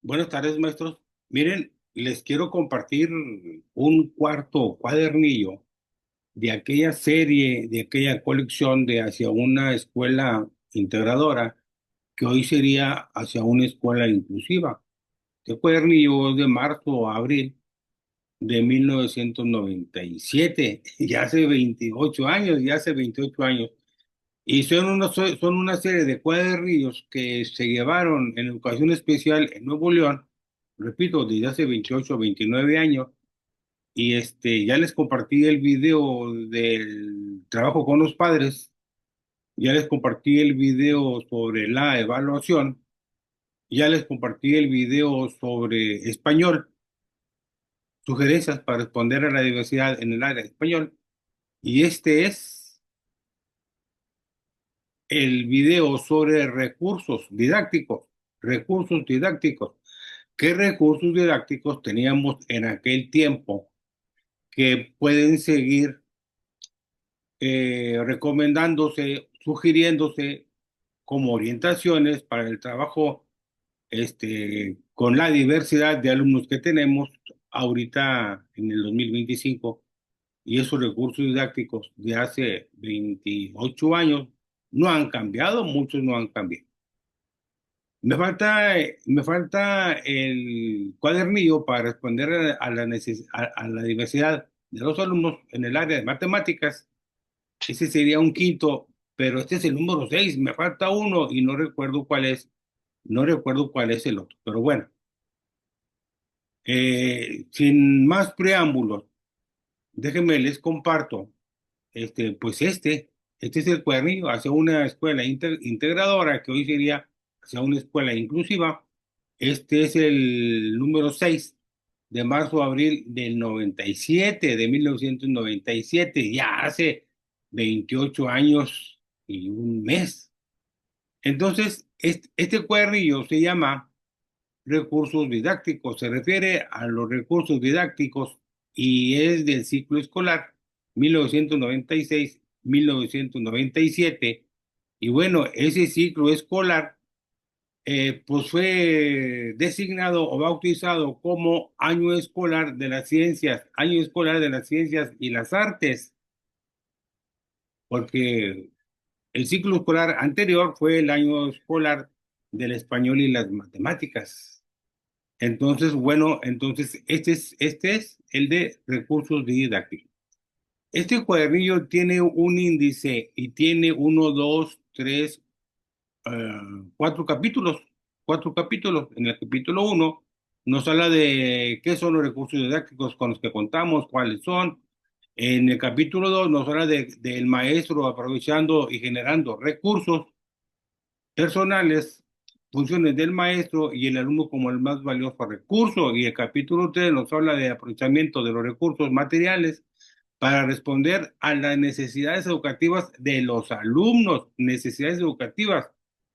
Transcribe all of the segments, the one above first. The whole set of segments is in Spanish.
Buenas tardes, maestros. Miren, les quiero compartir un cuarto cuadernillo de aquella serie, de aquella colección de Hacia una escuela integradora, que hoy sería Hacia una escuela inclusiva. Este cuadernillo es de marzo a abril de 1997, ya hace 28 años, ya hace 28 años. Y son una serie de cuadernillos que se llevaron en educación especial en Nuevo León, repito, desde hace 28 o 29 años, y ya les compartí el video del trabajo con los padres, ya les compartí el video sobre la evaluación, ya les compartí el video sobre español, sugerencias para responder a la diversidad en el área de español, y este es el video sobre recursos didácticos, recursos didácticos. ¿Qué recursos didácticos teníamos en aquel tiempo que pueden seguir recomendándose, sugiriéndose como orientaciones para el trabajo con la diversidad de alumnos que tenemos ahorita en el 2025? Y esos recursos didácticos de hace 28 años no han cambiado, muchos no han cambiado. Me falta el cuadernillo para responder a la diversidad de los alumnos en el área de matemáticas. Ese sería un quinto, pero este es el número 6. Me falta uno y no recuerdo cuál es. No recuerdo cuál es el otro. Pero bueno, sin más preámbulos, déjenme les comparto. Pues este es el cuadernillo hacia una escuela integradora, que hoy sería hacia una escuela inclusiva. Este es el número 6 de marzo a abril del 97, de 1997, ya hace 28 años y un mes. Entonces, este cuadernillo se llama recursos didácticos, se refiere a los recursos didácticos y es del ciclo escolar 1996-1997. Y bueno, ese ciclo escolar pues fue designado o bautizado como Año Escolar de las Ciencias y las Artes, porque el ciclo escolar anterior fue el año escolar del español y las matemáticas. Entonces, bueno, entonces este es el de recursos didácticos. Este cuadernillo tiene un índice y tiene uno, dos, tres, cuatro capítulos. Cuatro capítulos. En el capítulo uno nos habla de qué son los recursos didácticos con los que contamos, cuáles son. En el capítulo 2 nos habla del maestro aprovechando y generando recursos personales, funciones del maestro y el alumno como el más valioso recurso. Y el capítulo 3 nos habla de aprovechamiento de los recursos materiales para responder a las necesidades educativas de los alumnos, necesidades educativas.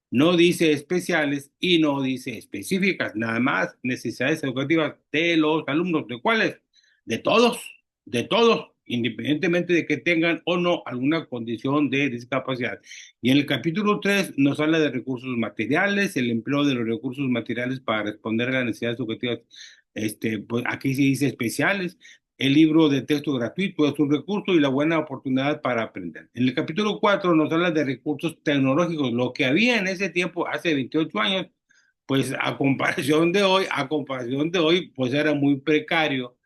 No dice especiales y no dice específicas, nada más necesidades educativas de los alumnos. ¿De cuáles? De todos, independientemente de que tengan o no alguna condición de discapacidad. Y en el capítulo 3 nos habla de recursos materiales, el empleo de los recursos materiales para responder a las necesidades educativas. Pues aquí se dice especiales. El libro de texto gratuito es un recurso y la buena oportunidad para aprender. En el capítulo 4 nos habla de recursos tecnológicos, lo que había en ese tiempo, hace 28 años, pues a comparación de hoy, pues era muy precario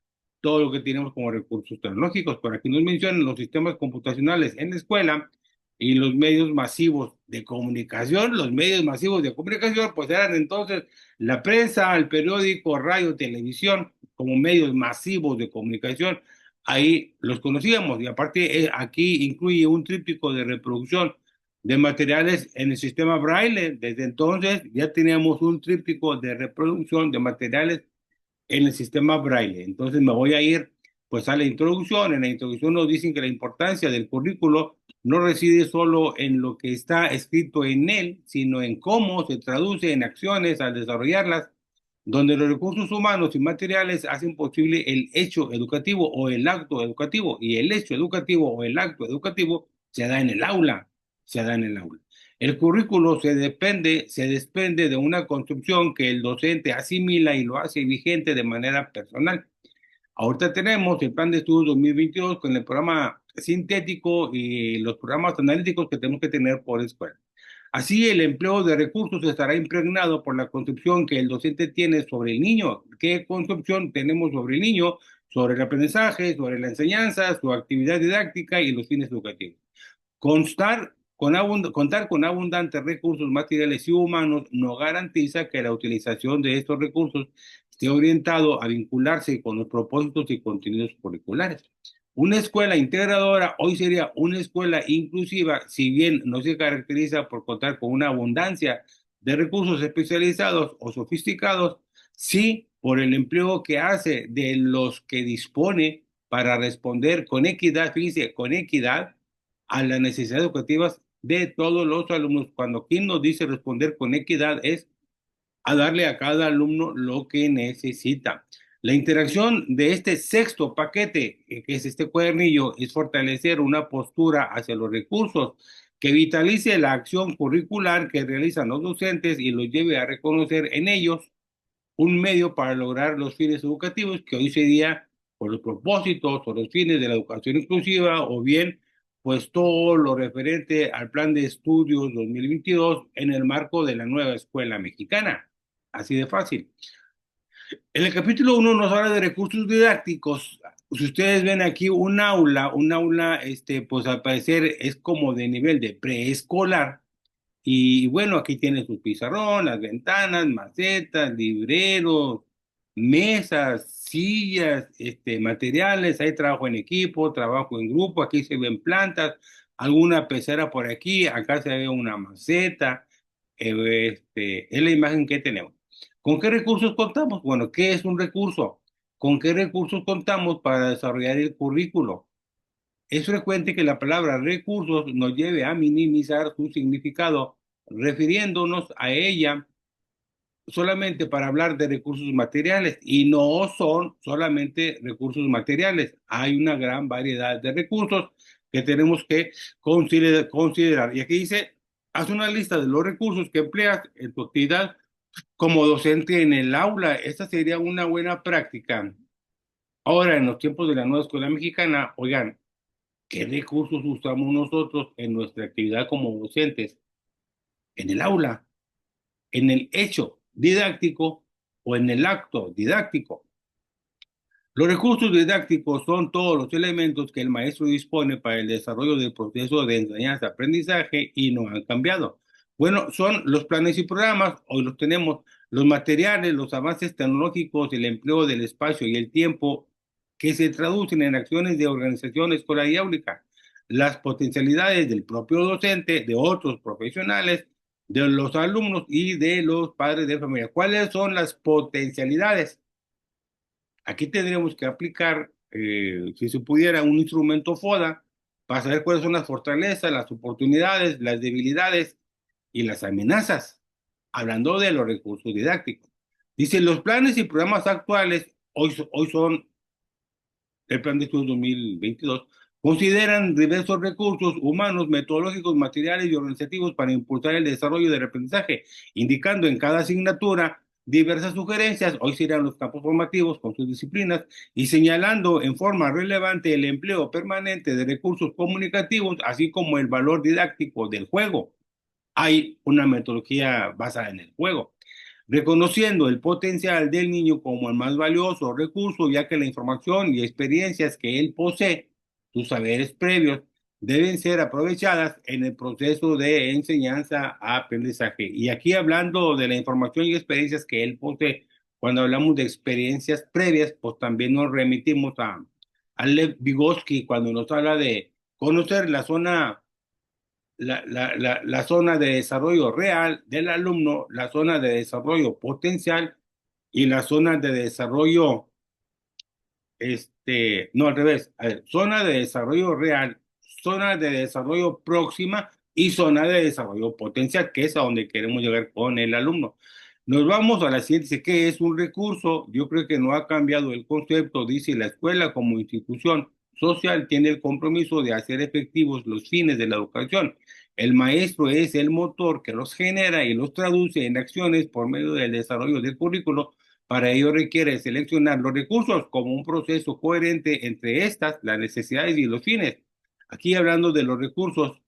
todo lo que tenemos como recursos tecnológicos. Por aquí nos mencionan los sistemas computacionales en la escuela y los medios masivos de comunicación. Los medios masivos de comunicación, pues eran entonces la prensa, el periódico, radio, televisión, como medios masivos de comunicación. Ahí los conocíamos y aparte aquí incluye un tríptico de reproducción de materiales en el sistema Braille. Desde entonces ya teníamos un tríptico de reproducción de materiales en el sistema Braille. Entonces me voy a ir pues a la introducción. En la introducción nos dicen que la importancia del currículo no reside solo en lo que está escrito en él, sino en cómo se traduce en acciones al desarrollarlas, donde los recursos humanos y materiales hacen posible el hecho educativo o el acto educativo, y el hecho educativo o el acto educativo se da en el aula. se da en el aula. El currículo se desprende de una construcción que el docente asimila y lo hace vigente de manera personal. Ahorita tenemos el plan de estudios 2022 con el programa sintético y los programas analíticos que tenemos que tener por escuela. Así, el empleo de recursos estará impregnado por la concepción que el docente tiene sobre el niño. ¿Qué concepción tenemos sobre el niño? Sobre el aprendizaje, sobre la enseñanza, su actividad didáctica y los fines educativos. Contar con abundantes recursos materiales y humanos no garantiza que la utilización de estos recursos esté orientado a vincularse con los propósitos y contenidos curriculares. Una escuela integradora hoy sería una escuela inclusiva, si bien no se caracteriza por contar con una abundancia de recursos especializados o sofisticados, sí por el empleo que hace de los que dispone para responder con equidad, fíjense, con equidad a las necesidades educativas de todos los alumnos. Cuando quien nos dice responder con equidad es a darle a cada alumno lo que necesita. La interacción de este sexto paquete, que es este cuadernillo, es fortalecer una postura hacia los recursos que vitalice la acción curricular que realizan los docentes y los lleve a reconocer en ellos un medio para lograr los fines educativos que hoy sería por los propósitos o los fines de la educación inclusiva o bien pues todo lo referente al plan de estudios 2022 en el marco de la nueva escuela mexicana. Así de fácil. En el capítulo 1 nos habla de recursos didácticos. Si ustedes ven aquí un aula, pues al parecer es como de nivel de preescolar, y bueno, aquí tiene su pizarrón, las ventanas, macetas, libreros, mesas, sillas, materiales. Hay trabajo en equipo, trabajo en grupo. Aquí se ven plantas, alguna pecera por aquí. Acá se ve una maceta. Es la imagen que tenemos. ¿Con qué recursos contamos? Bueno, ¿qué es un recurso? ¿Con qué recursos contamos para desarrollar el currículo? Es frecuente que la palabra recursos nos lleve a minimizar su significado, refiriéndonos a ella solamente para hablar de recursos materiales, y no son solamente recursos materiales. Hay una gran variedad de recursos que tenemos que considerar. Y aquí dice, haz una lista de los recursos que empleas en tu actividad como docente en el aula. Esta sería una buena práctica. Ahora, en los tiempos de la nueva escuela mexicana, oigan, ¿qué recursos usamos nosotros en nuestra actividad como docentes? En el aula, en el hecho didáctico o en el acto didáctico. Los recursos didácticos son todos los elementos que el maestro dispone para el desarrollo del proceso de enseñanza-aprendizaje y no han cambiado. Bueno, son los planes y programas, hoy los tenemos, los materiales, los avances tecnológicos, el empleo del espacio y el tiempo que se traducen en acciones de organización escolar y áulica, las potencialidades del propio docente, de otros profesionales, de los alumnos y de los padres de familia. ¿Cuáles son las potencialidades? Aquí tendríamos que aplicar, si se pudiera, un instrumento FODA para saber cuáles son las fortalezas, las oportunidades, las debilidades y las amenazas, hablando de los recursos didácticos. Dice, los planes y programas actuales, hoy son el Plan de Estudios 2022, consideran diversos recursos humanos, metodológicos, materiales y organizativos para impulsar el desarrollo del aprendizaje, indicando en cada asignatura diversas sugerencias, hoy serían los campos formativos con sus disciplinas, y señalando en forma relevante el empleo permanente de recursos comunicativos, así como el valor didáctico del juego. Hay una metodología basada en el juego, reconociendo el potencial del niño como el más valioso recurso, ya que la información y experiencias que él posee, sus saberes previos, deben ser aprovechadas en el proceso de enseñanza-aprendizaje. Y aquí hablando de la información y experiencias que él posee, cuando hablamos de experiencias previas, pues también nos remitimos a Lev Vygotsky cuando nos habla de conocer la zona de desarrollo real del alumno, la zona de desarrollo potencial y la zona de desarrollo, no al revés, a ver, zona de desarrollo real, zona de desarrollo próxima y zona de desarrollo potencial, que es a donde queremos llegar con el alumno. Nos vamos a la siguiente, dice, ¿qué es un recurso? Yo creo que no ha cambiado el concepto, dice la escuela como institución social tiene el compromiso de hacer efectivos los fines de la educación El maestro es el motor que los genera y los traduce en acciones por medio del desarrollo del currículo. Para ello requiere seleccionar los recursos como un proceso coherente entre estas, las necesidades y los fines. Aquí hablando de los recursos,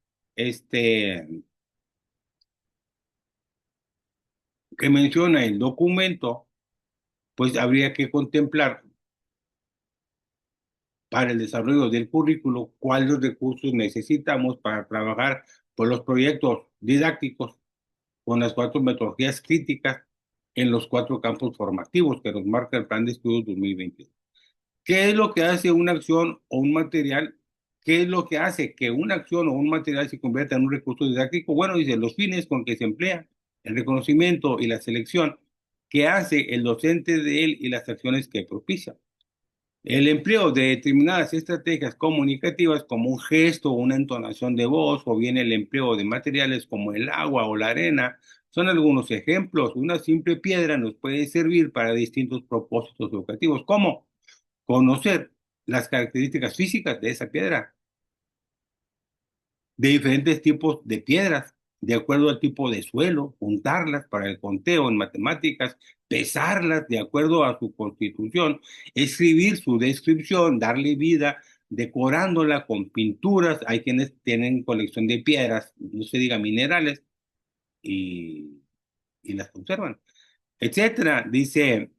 que menciona el documento, pues habría que contemplar para el desarrollo del currículo cuáles recursos necesitamos para trabajar por los proyectos didácticos con las cuatro metodologías críticas en los cuatro campos formativos que nos marca el Plan de Estudios 2022. ¿Qué es lo que hace una acción o un material? ¿Qué es lo que hace que una acción o un material se convierta en un recurso didáctico? Bueno, dice los fines con que se emplea, el reconocimiento y la selección que hace el docente de él y las acciones que propicia. El empleo de determinadas estrategias comunicativas como un gesto o una entonación de voz, o bien el empleo de materiales como el agua o la arena, son algunos ejemplos. Una simple piedra nos puede servir para distintos propósitos educativos, como conocer las características físicas de esa piedra, de diferentes tipos de piedras, de acuerdo al tipo de suelo, juntarlas para el conteo en matemáticas, pesarlas de acuerdo a su constitución, escribir su descripción, darle vida, decorándola con pinturas. Hay quienes tienen colección de piedras, no se diga minerales, y, y las conservan, etcétera. Dice,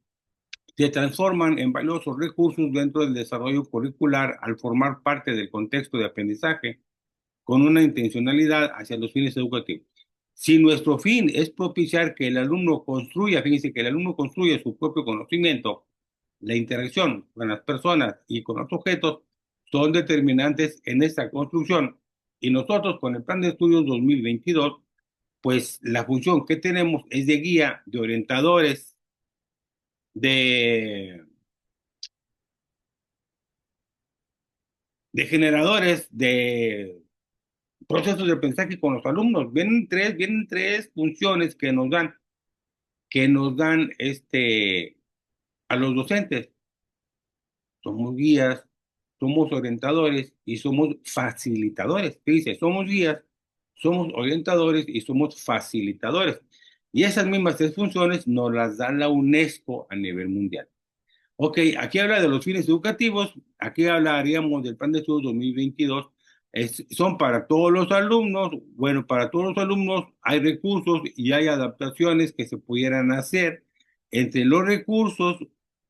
se transforman en valiosos recursos dentro del desarrollo curricular al formar parte del contexto de aprendizaje con una intencionalidad hacia los fines educativos. Si nuestro fin es propiciar que el alumno construya, fíjense que el alumno construya su propio conocimiento, la interacción con las personas y con los objetos son determinantes en esta construcción. Y nosotros con el Plan de Estudios 2022, pues la función que tenemos es de guía, de orientadores, de, de generadores, de procesos de aprendizaje con los alumnos. Vienen tres funciones que nos dan a los docentes. Somos guías, somos orientadores y somos facilitadores. ¿Qué dice? Somos guías, somos orientadores y somos facilitadores. Y esas mismas tres funciones nos las da la UNESCO a nivel mundial. Ok, aquí habla de los fines educativos, aquí hablaríamos del Plan de Estudios 2022, son para todos los alumnos. Bueno, para todos los alumnos hay recursos y hay adaptaciones que se pudieran hacer. Entre los recursos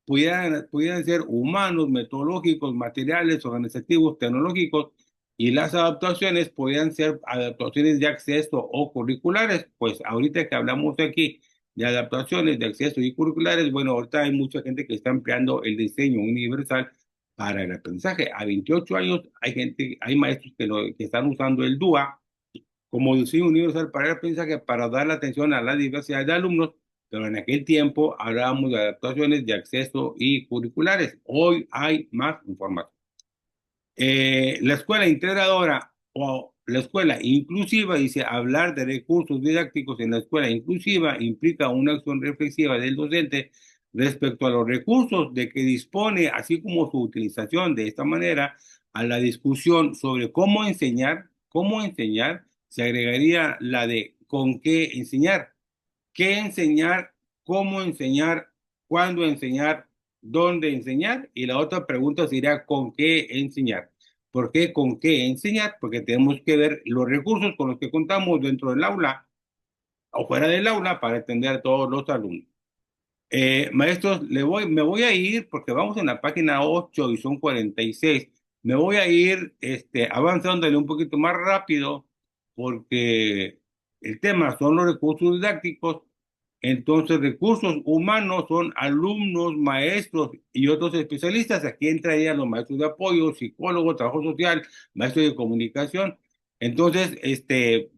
pudieran ser humanos, metodológicos, materiales, organizativos, tecnológicos, y las adaptaciones podrían ser adaptaciones de acceso o curriculares. Pues ahorita que hablamos aquí de adaptaciones de acceso y curriculares, bueno, ahorita hay mucha gente que está empleando el diseño universal para el aprendizaje. A 28 años hay gente, hay maestros que están usando el DUA como diseño universal para el aprendizaje para dar la atención a la diversidad de alumnos, pero en aquel tiempo hablábamos de adaptaciones de acceso y curriculares. Hoy hay más información. La escuela integradora o la escuela inclusiva, dice, hablar de recursos didácticos en la escuela inclusiva implica una acción reflexiva del docente respecto a los recursos de que dispone, así como su utilización de esta manera a la discusión sobre cómo enseñar, se agregaría la de con qué enseñar, cómo enseñar, cuándo enseñar, dónde enseñar, y la otra pregunta sería con qué enseñar. ¿Por qué con qué enseñar? Porque tenemos que ver los recursos con los que contamos dentro del aula o fuera del aula para atender a todos los alumnos. Maestros, me voy a ir porque vamos en la página 8 y son 46. Me voy a ir avanzándole un poquito más rápido porque el tema son los recursos didácticos. Entonces, recursos humanos son alumnos, maestros y otros especialistas. Aquí entrarían los maestros de apoyo, psicólogos, trabajo social, maestros de comunicación. Entonces,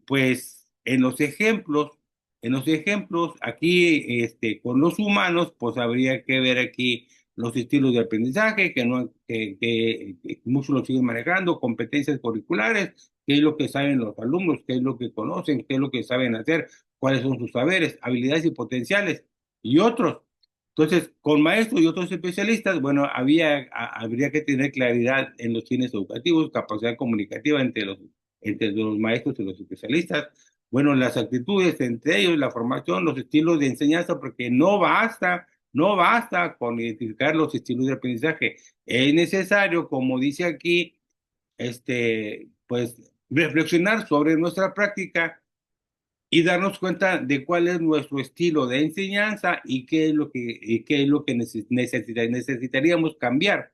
pues en los ejemplos, aquí, con los humanos, pues habría que ver aquí los estilos de aprendizaje, que, no, que muchos lo siguen manejando, competencias curriculares, qué es lo que saben los alumnos, qué es lo que conocen, qué es lo que saben hacer, cuáles son sus saberes, habilidades y potenciales, y otros. Entonces, con maestros y otros especialistas, bueno, habría que tener claridad en los fines educativos, capacidad comunicativa entre los entre los maestros y los especialistas. Bueno, las actitudes entre ellos, la formación, los estilos de enseñanza, porque no basta con identificar los estilos de aprendizaje. Es necesario, como dice aquí, pues reflexionar sobre nuestra práctica y darnos cuenta de cuál es nuestro estilo de enseñanza y qué es lo que necesitaríamos cambiar.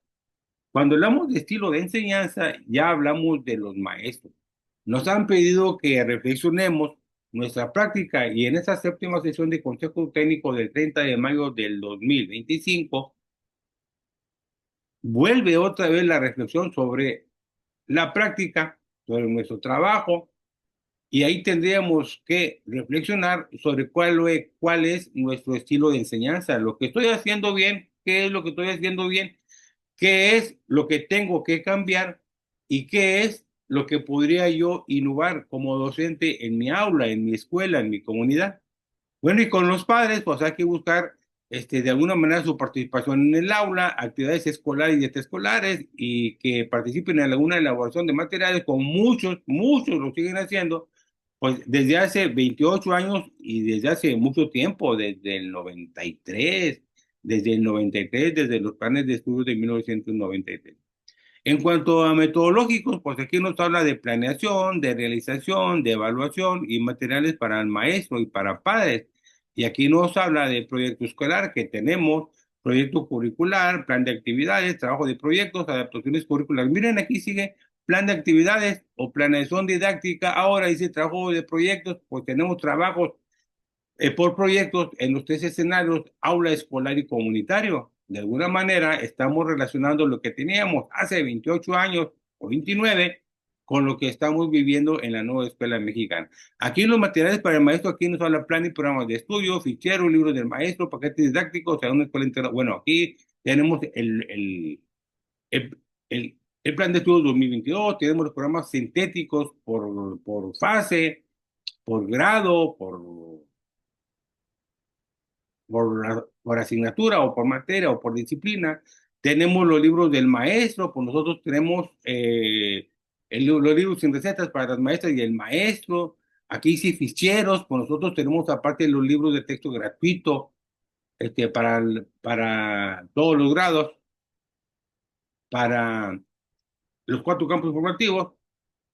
Cuando hablamos de estilo de enseñanza, ya hablamos de los maestros. Nos han pedido que reflexionemos nuestra práctica y en esta séptima sesión de Consejo Técnico del 30 de mayo del 2025 vuelve otra vez la reflexión sobre la práctica, sobre nuestro trabajo, y ahí tendríamos que reflexionar sobre cuál es nuestro estilo de enseñanza, lo que estoy haciendo bien, qué es lo que estoy haciendo bien, qué es lo que tengo que cambiar y qué es lo que podría yo innovar como docente en mi aula, en mi escuela, en mi comunidad. Bueno, y con los padres, pues hay que buscar de alguna manera su participación en el aula, actividades escolares y extraescolares, y que participen en alguna elaboración de materiales, como muchos lo siguen haciendo, pues desde hace 28 años y desde hace mucho tiempo, desde los planes de estudios de 1993. En cuanto a metodológicos, pues aquí nos habla de planeación, de realización, de evaluación y materiales para el maestro y para padres. Y aquí nos habla de proyecto escolar que tenemos, proyecto curricular, plan de actividades, trabajo de proyectos, adaptaciones curriculares. Miren, aquí sigue plan de actividades o planeación didáctica. Ahora dice trabajo de proyectos, pues tenemos trabajos por proyectos en los tres escenarios, aula escolar y comunitario. De alguna manera estamos relacionando lo que teníamos hace 28 años o 29 con lo que estamos viviendo en la nueva escuela mexicana. Aquí los materiales para el maestro, aquí nos habla plan y programas de estudio, ficheros, libros del maestro, paquetes didácticos, a una escuela integral. Bueno, aquí tenemos el, el plan de estudio 2022, tenemos los programas sintéticos por fase, por grado, por asignatura o por materia o por disciplina. Tenemos los libros del maestro, pues nosotros tenemos los libros sin recetas para las maestras y el maestro. Aquí sí ficheros, pues nosotros tenemos aparte los libros de texto gratuito para todos los grados, para los cuatro campos formativos,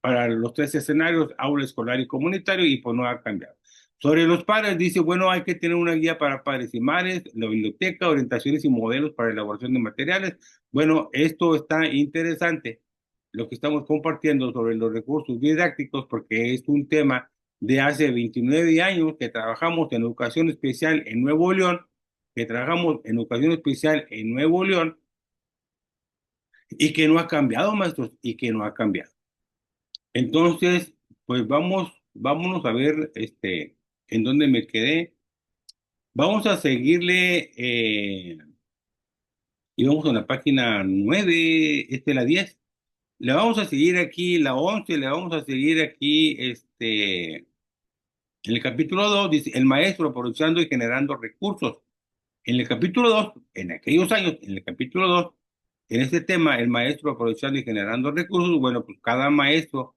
para los tres escenarios, aula escolar y comunitario, y pues no ha cambiado. Sobre los padres, dice, bueno, hay que tener una guía para padres y madres, la biblioteca, orientaciones y modelos para elaboración de materiales. Bueno, esto está interesante, lo que estamos compartiendo sobre los recursos didácticos, porque es un tema de hace 29 años que trabajamos en educación especial en Nuevo León, y que no ha cambiado, maestros, y que no ha cambiado. Entonces, pues vámonos a ver en dónde me quedé. Vamos a seguirle y vamos a la página 9, la 10. Le vamos a seguir aquí la 11, le vamos a seguir aquí en el capítulo 2 dice, el maestro aprovechando y generando recursos. En el capítulo 2 en aquellos años, en el capítulo 2 en este tema, el maestro aprovechando y generando recursos, bueno, pues cada maestro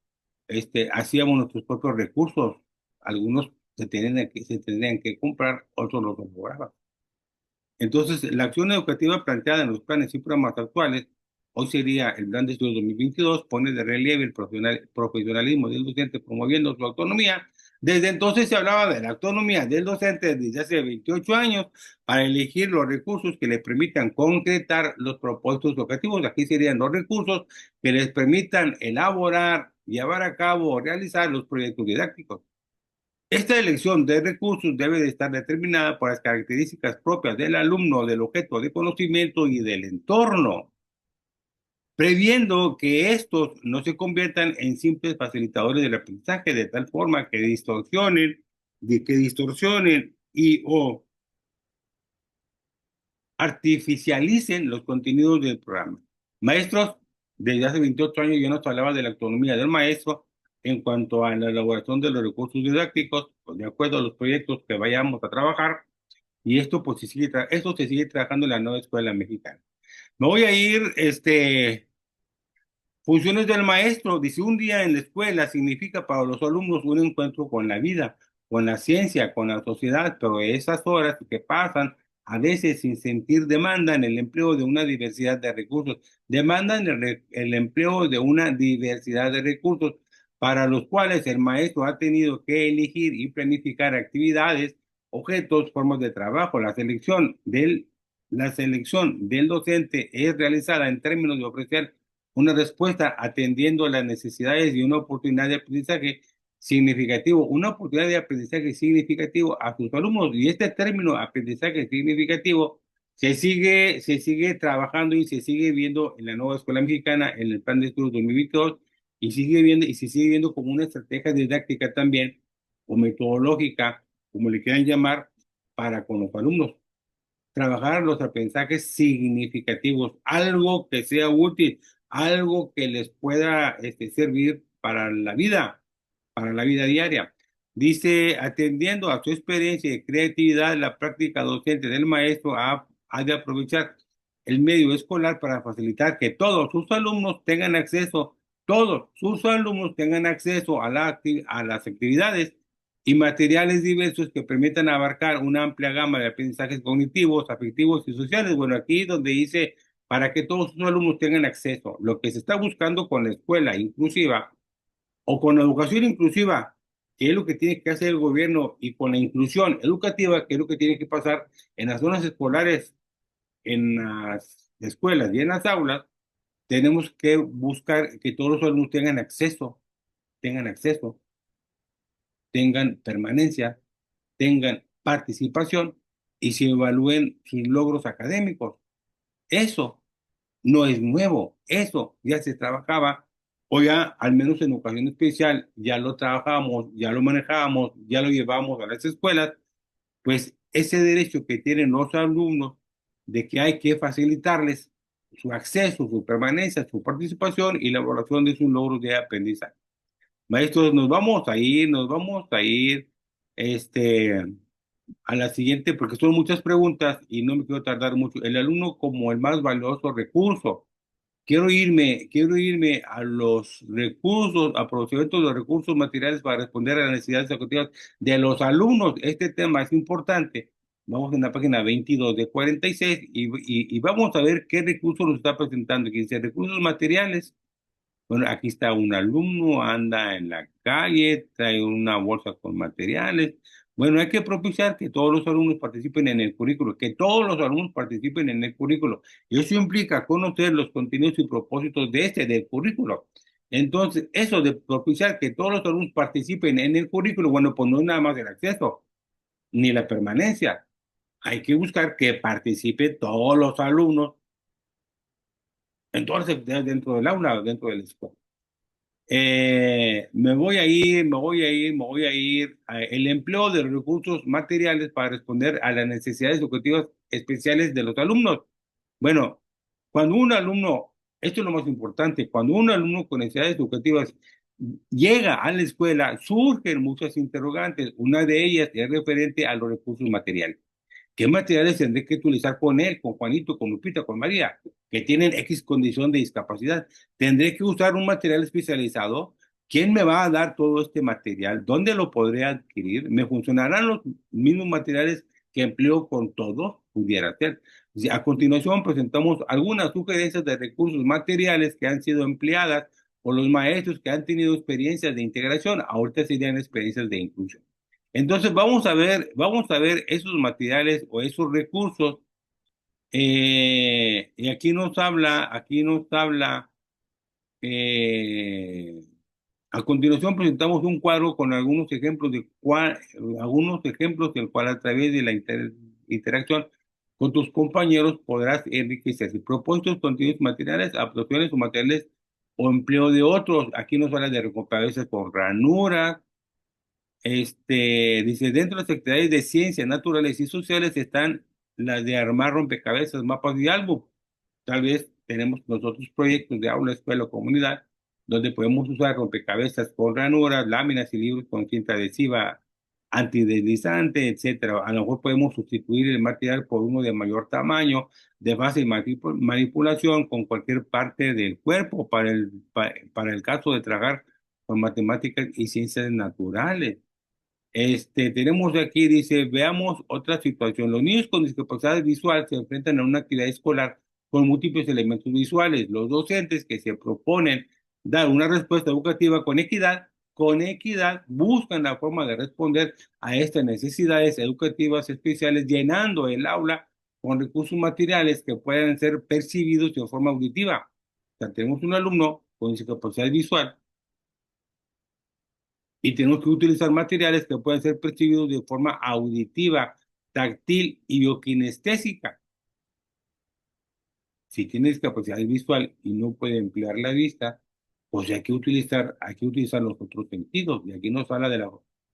hacíamos nuestros propios recursos. Algunos se tendrían que comprar, otros los elaboraban. Entonces, la acción educativa planteada en los planes y programas actuales, hoy sería el Plan de Estudios 2022, pone de relieve el profesionalismo del docente promoviendo su autonomía. Desde entonces se hablaba de la autonomía del docente desde hace 28 años para elegir los recursos que le permitan concretar los propósitos educativos. Aquí serían los recursos que les permitan elaborar, llevar a cabo o realizar los proyectos didácticos. Esta elección de recursos debe de estar determinada por las características propias del alumno, del objeto de conocimiento y del entorno, previendo que estos no se conviertan en simples facilitadores del aprendizaje de tal forma que distorsionen y o artificialicen los contenidos del programa. Maestros, desde hace 28 años ya nos hablaba de la autonomía del maestro en cuanto a la elaboración de los recursos didácticos, pues, de acuerdo a los proyectos que vayamos a trabajar, y esto pues esto se sigue trabajando en la nueva escuela mexicana. Me voy a ir Funciones del maestro, dice, un día en la escuela significa para los alumnos un encuentro con la vida, con la ciencia, con la sociedad, pero esas horas que pasan a veces sin sentir demandan el empleo de una diversidad de recursos, demandan el empleo de una diversidad de recursos para los cuales el maestro ha tenido que elegir y planificar actividades, objetos, formas de trabajo. La selección del docente es realizada en términos de ofrecer una respuesta atendiendo a las necesidades y una oportunidad de aprendizaje significativo a sus alumnos. Y este término, aprendizaje significativo, se sigue trabajando y se sigue viendo en la nueva escuela mexicana, en el plan de estudios 2022, y se sigue viendo como una estrategia didáctica también, o metodológica, como le quieran llamar, para con los alumnos trabajar los aprendizajes significativos, algo que sea útil, algo que les pueda servir para la vida diaria. Dice, atendiendo a su experiencia y creatividad, la práctica docente del maestro ha de aprovechar el medio escolar para facilitar que todos sus alumnos tengan acceso a las actividades y materiales diversos que permitan abarcar una amplia gama de aprendizajes cognitivos, afectivos y sociales. Bueno, aquí donde dice para que todos sus alumnos tengan acceso, lo que se está buscando con la escuela inclusiva o con la educación inclusiva, que es lo que tiene que hacer el gobierno, y con la inclusión educativa, que es lo que tiene que pasar en las zonas escolares, en las escuelas y en las aulas, tenemos que buscar que todos los alumnos tengan acceso, tengan permanencia, tengan participación y se evalúen sus logros académicos. Eso no es nuevo, eso ya se trabajaba, o ya al menos en educación especial ya lo trabajábamos, ya lo manejábamos, ya lo llevábamos a las escuelas. Pues ese derecho que tienen los alumnos de que hay que facilitarles su acceso, su permanencia, su participación y la evaluación de sus logros de aprendizaje. Maestros, nos vamos a ir, este, a la siguiente, porque son muchas preguntas y no me quiero tardar mucho. El alumno como el más valioso recurso. Quiero irme a los recursos, aprovechamiento de los recursos materiales para responder a las necesidades educativas de los alumnos. Este tema es importante. Vamos en la página 22 de 46 y vamos a ver qué recursos nos está presentando. Aquí dice recursos materiales. Bueno, aquí está un alumno, anda en la calle, trae una bolsa con materiales. Bueno, hay que propiciar que todos los alumnos participen en el currículo, que todos los alumnos participen en el currículo. Y eso implica conocer los contenidos y propósitos del currículo. Entonces, eso de propiciar que todos los alumnos participen en el currículo, bueno, pues no es nada más el acceso, ni la permanencia. Hay que buscar que participen todos los alumnos en todas las actividades dentro del aula, dentro de la escuela. Me voy a ir a el empleo de los recursos materiales para responder a las necesidades educativas especiales de los alumnos. Bueno, cuando un alumno, esto es lo más importante, cuando un alumno con necesidades educativas llega a la escuela, surgen muchas interrogantes. Una de ellas es referente a los recursos materiales. ¿Qué materiales tendré que utilizar con él, con Juanito, con Lupita, con María, que tienen X condición de discapacidad? ¿Tendré que usar un material especializado? ¿Quién me va a dar todo este material? ¿Dónde lo podré adquirir? ¿Me funcionarán los mismos materiales que empleo con todos? Pudiera ser. A continuación presentamos algunas sugerencias de recursos materiales que han sido empleadas por los maestros que han tenido experiencias de integración. Ahorita serían experiencias de inclusión. Entonces vamos a ver esos materiales o esos recursos. Y eh, a continuación presentamos un cuadro con algunos ejemplos del cual a través de la interacción con tus compañeros podrás enriquecer sus propósitos, contenidos materiales, absorciones o materiales o empleo de otros. Aquí nos habla de rompecabezas con ranura. Dice, dentro de las actividades de ciencias naturales y sociales están las de armar rompecabezas, mapas y álbum. Tal vez tenemos nosotros proyectos de aula, escuela o comunidad donde podemos usar rompecabezas con ranuras, láminas y libros con cinta adhesiva antideslizante, etcétera. A lo mejor podemos sustituir el material por uno de mayor tamaño, de fácil manipulación con cualquier parte del cuerpo para el caso de trabajar con matemáticas y ciencias naturales. Tenemos aquí, dice, veamos otra situación. Los niños con discapacidad visual se enfrentan a una actividad escolar con múltiples elementos visuales. Los docentes que se proponen dar una respuesta educativa con equidad, buscan la forma de responder a estas necesidades educativas especiales, llenando el aula con recursos materiales que puedan ser percibidos de forma auditiva. O sea, tenemos un alumno con discapacidad visual y tenemos que utilizar materiales que puedan ser percibidos de forma auditiva, táctil y bioquinestésica. Si tiene discapacidad visual y no puede emplear la vista, pues hay que utilizar los otros sentidos. Y aquí nos habla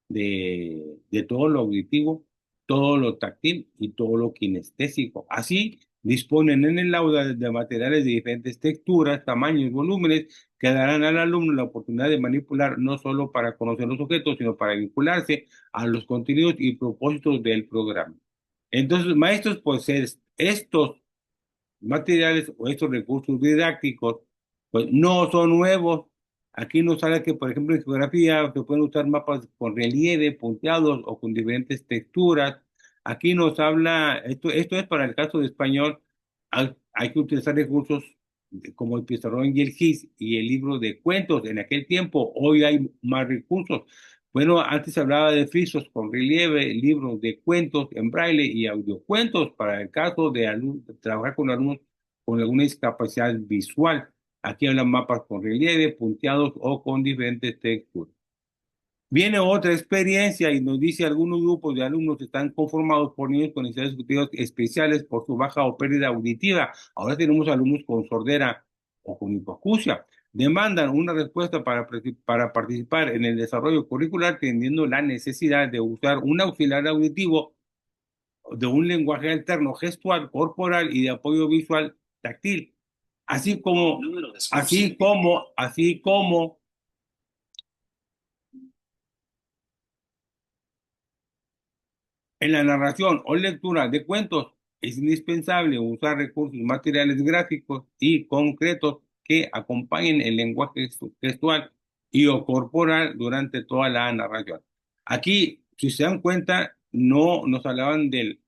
de todo lo auditivo, todo lo táctil y todo lo kinestésico. Así disponen en el aula de materiales de diferentes texturas, tamaños y volúmenes que darán al alumno la oportunidad de manipular no solo para conocer los objetos, sino para vincularse a los contenidos y propósitos del programa. Entonces, maestros, pues estos materiales o estos recursos didácticos, pues no son nuevos. Aquí nos habla que, por ejemplo, en geografía se pueden usar mapas con relieve, punteados o con diferentes texturas. Aquí nos habla, esto es para el caso de español, hay que utilizar recursos como el pizarrón y el GIS y el libro de cuentos. En aquel tiempo, hoy hay más recursos. Bueno, antes se hablaba de frisos con relieve, libros de cuentos en braille y audiocuentos para el caso de trabajar con alumnos con alguna discapacidad visual. Aquí hablan mapas con relieve, punteados o con diferentes texturas. Viene otra experiencia y nos dice algunos grupos de alumnos están conformados por niños con necesidades educativas especiales por su baja o pérdida auditiva. Ahora tenemos alumnos con sordera o con hipoacusia. Demandan una respuesta para participar en el desarrollo curricular, teniendo la necesidad de usar un auxiliar auditivo de un lenguaje alterno gestual, corporal y de apoyo visual táctil, así como en la narración o lectura de cuentos es indispensable usar recursos materiales gráficos y concretos que acompañen el lenguaje gestual y o corporal durante toda la narración. Aquí, si se dan cuenta, no nos hablaban de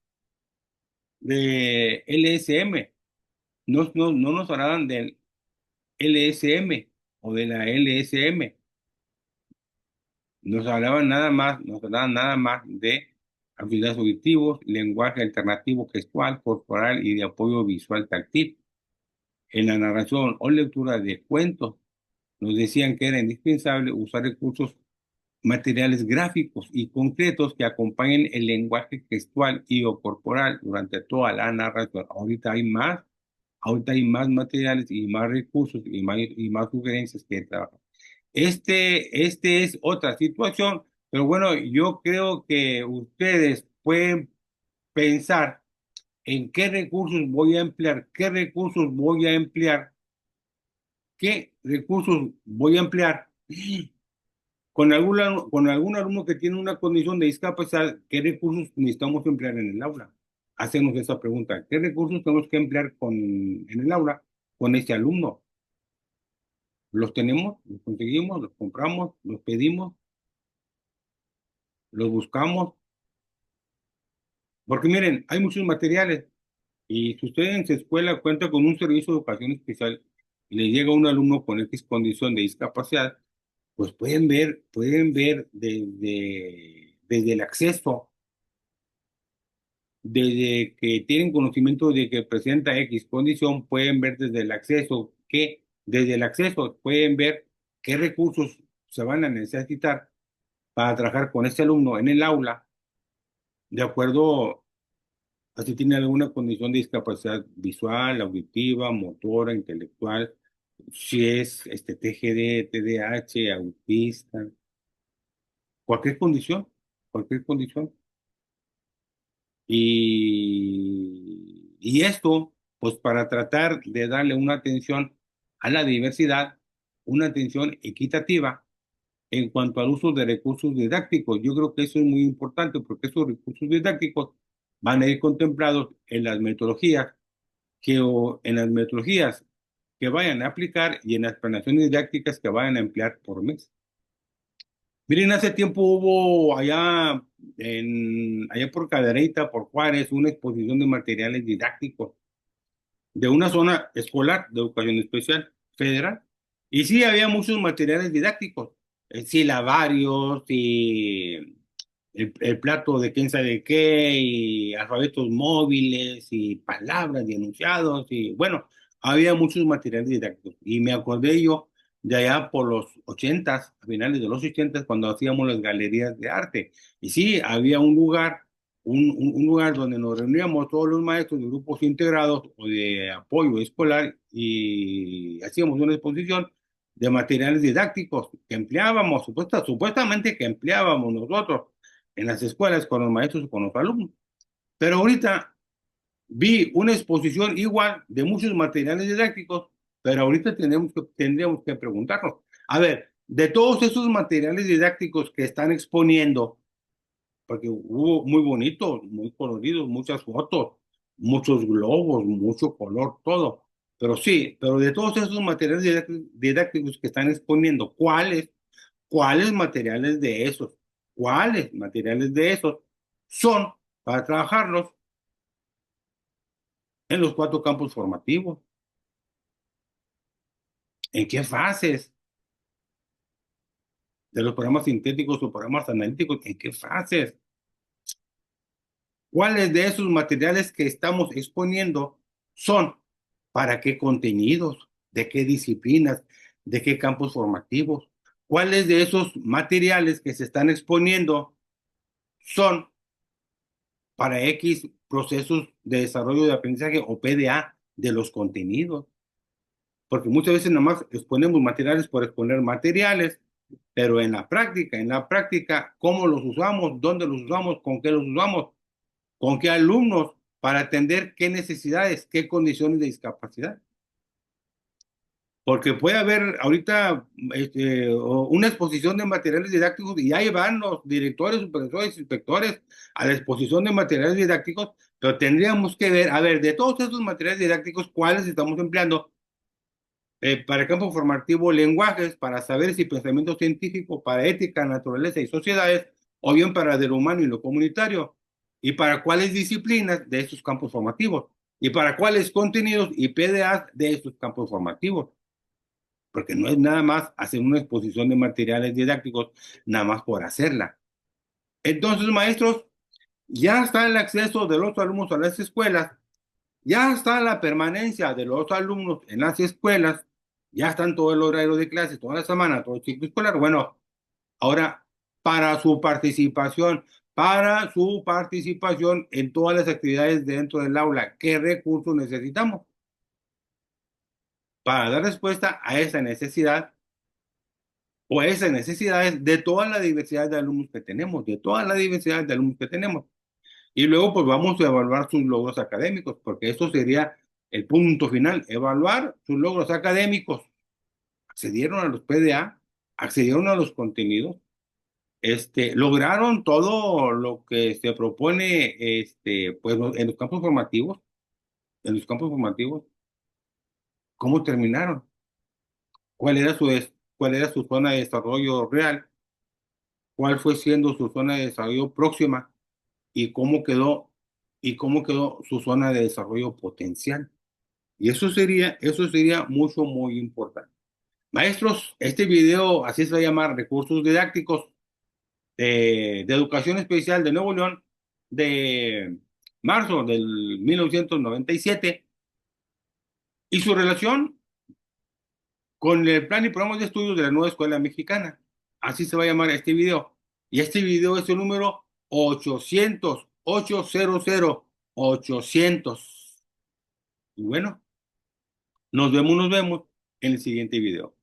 LSM, no nos hablaban del LSM o de la LSM. Nos hablaban nada más de habilidades auditivos, lenguaje alternativo gestual, corporal y de apoyo visual táctil. En la narración o lectura de cuentos, nos decían que era indispensable usar recursos materiales gráficos y concretos que acompañen el lenguaje gestual y o corporal durante toda la narración. Ahorita hay más materiales y más recursos y más sugerencias que trabajar. Este es otra situación, pero bueno, yo creo que ustedes pueden pensar en qué recursos voy a emplear, qué recursos voy a emplear. Con algún alumno que tiene una condición de discapacidad, ¿qué recursos necesitamos emplear en el aula? Hacemos esa pregunta. ¿Qué recursos tenemos que emplear en el aula con este alumno? ¿Los tenemos? ¿Los conseguimos? ¿Los compramos? ¿Los pedimos? ¿Los buscamos? Porque miren, hay muchos materiales y si usted en su escuela cuenta con un servicio de educación especial y le llega un alumno con X condición de discapacidad, pues pueden ver desde el acceso, desde que tienen conocimiento de que presenta X condición, pueden ver desde el acceso pueden ver qué recursos se van a necesitar para trabajar con este alumno en el aula, de acuerdo a si tiene alguna condición de discapacidad visual, auditiva, motora, intelectual, si es TGD, TDAH, autista, cualquier condición, cualquier condición. Y esto, pues para tratar de darle una atención a la diversidad, una atención equitativa en cuanto al uso de recursos didácticos. Yo creo que eso es muy importante porque esos recursos didácticos van a ir contemplados en las metodologías en las metodologías que vayan a aplicar y en las planeaciones didácticas que vayan a emplear por mes. Miren, hace tiempo hubo allá por Cadereyta, por Juárez, una exposición de materiales didácticos de una zona escolar de educación especial federal. Y sí, había muchos materiales didácticos, silabarios y el plato de quién sabe qué, y alfabetos móviles y palabras y enunciados, y bueno, había muchos materiales didácticos. Y me acordé yo de allá por los ochentas, a finales de los ochentas, cuando hacíamos las galerías de arte. Y sí, había un lugar un lugar donde nos reuníamos todos los maestros de grupos integrados o de apoyo escolar y hacíamos una exposición de materiales didácticos que empleábamos, supuestamente que empleábamos nosotros en las escuelas con los maestros y con los alumnos. Pero ahorita vi una exposición igual de muchos materiales didácticos, pero ahorita tendríamos que preguntarnos, a ver, de todos esos materiales didácticos que están exponiendo, porque hubo muy bonitos, muy coloridos, muchas fotos, muchos globos, mucho color, todo. Pero sí, pero de todos esos materiales didácticos que están exponiendo, cuáles materiales de esos, cuáles materiales de esos son para trabajarlos en los cuatro campos formativos? ¿En qué fases de los programas sintéticos o programas analíticos? ¿En qué fases? ¿Cuáles de esos materiales que estamos exponiendo son para qué contenidos, de qué disciplinas, de qué campos formativos? ¿Cuáles de esos materiales que se están exponiendo son para X procesos de desarrollo de aprendizaje o PDA de los contenidos? Porque muchas veces nomás exponemos materiales por exponer materiales, pero en la práctica, ¿cómo los usamos? ¿Dónde los usamos? ¿Con qué los usamos? ¿Con qué alumnos? Para atender qué necesidades, qué condiciones de discapacidad. Porque puede haber ahorita una exposición de materiales didácticos y ahí van los directores, supervisores, inspectores a la exposición de materiales didácticos, pero tendríamos que ver, a ver, de todos esos materiales didácticos, ¿cuáles estamos empleando? Para el campo formativo, lenguajes, para saberes y pensamiento científico, para ética, naturaleza y sociedades, o bien para del humano y lo comunitario, y para cuáles disciplinas de estos campos formativos, y para cuáles contenidos y PDAs de estos campos formativos, porque no es nada más hacer una exposición de materiales didácticos, nada más por hacerla. Entonces, maestros, ya está el acceso de los alumnos a las escuelas, ya está la permanencia de los alumnos en las escuelas, ya están todo el horario de clases, toda la semana, todo el ciclo escolar. Bueno, ahora para su participación en todas las actividades dentro del aula, ¿qué recursos necesitamos para dar respuesta a esa necesidad o a esas necesidades de toda la diversidad de alumnos que tenemos, de toda la diversidad de alumnos que tenemos? Y luego pues vamos a evaluar sus logros académicos, porque eso sería el punto final, evaluar sus logros académicos. Accedieron a los PDA, accedieron a los contenidos, lograron todo lo que se propone, pues en los campos formativos, ¿cómo terminaron? ¿Cuál era su zona de desarrollo real? ¿Cuál fue siendo su zona de desarrollo próxima? ¿Y cómo quedó su zona de desarrollo potencial? Y eso sería mucho, muy importante. Maestros, este video, así se va a llamar, Recursos Didácticos de Educación Especial de Nuevo León, de marzo del 1997, y su relación con el plan y programas de estudios de la nueva escuela mexicana. Así se va a llamar este video. Y este video es el número 800. Y bueno, nos vemos en el siguiente video.